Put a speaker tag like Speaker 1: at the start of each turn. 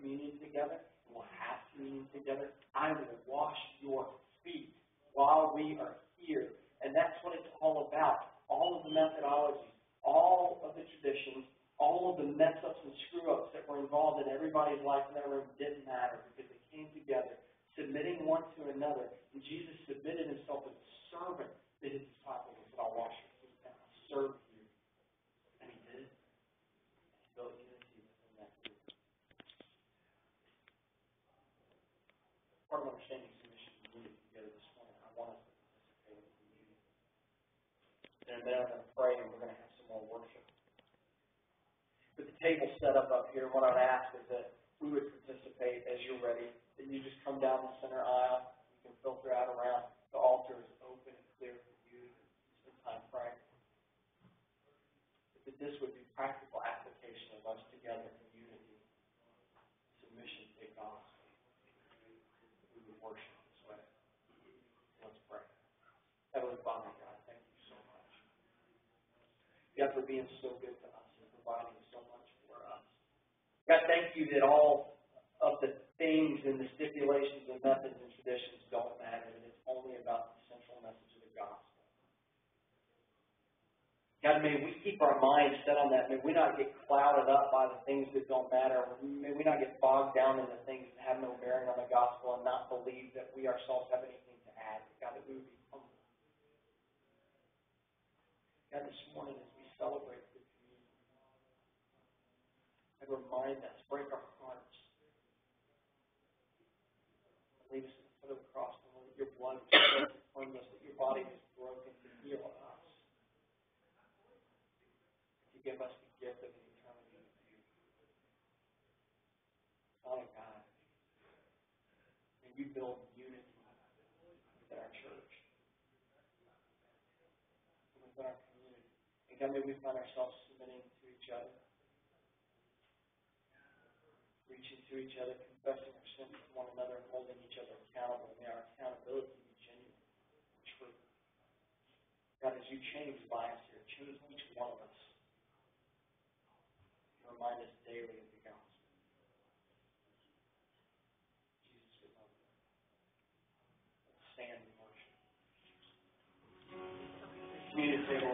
Speaker 1: communion together, and we'll have communion together. I will wash your feet while we are here. And that's what it's all about. All of the methodologies, all of the traditions, all of the mess-ups and screw-ups that were involved in everybody's life in that room didn't matter because they came together, submitting one to another. And Jesus submitted himself as a servant to his disciples and said, I'll wash your feet and I'll serve you. And he did. He built unity within that group. Part of understanding submission and unity together this morning, I want us to participate in community. And then I'm going to pray and we're going to have some more worship. With the table set up here, what I'd ask is that we would participate as you're ready, that you just come down the center aisle. You can filter out around. The altar is open and clear for you to spend time praying. That this would be practical application of us together in unity, submission to God. We would worship this way. Let's pray. Heavenly Father, God, thank you so much. God, for being so good to us and providing so much for us. God, thank you that all of the things and the stipulations and methods and traditions don't matter, and it's only about the central message of the gospel. God, may we keep our minds set on that. May we not get clouded up by the things that don't matter. May we not get bogged down in the things that have no bearing on the gospel and not believe that we ourselves have anything to add. God, that we would be humble. God, this morning as we celebrate the communion, and remind us, break our hearts, lead us to the foot of the cross, and let your blood is shed to cleanse us, that your body is broken to heal us, to give us the gift of an eternity with you. Father God, may you build unity within our church, within our community. And God, may we find ourselves submitting to each other, reaching to each other, confessing our sins to one another, and holding each other accountable. May our accountability be genuine and true. God, as you change lives here, change each one of us. And remind us daily of the gospel. Jesus, we love you. Let's stand and worship. Community table.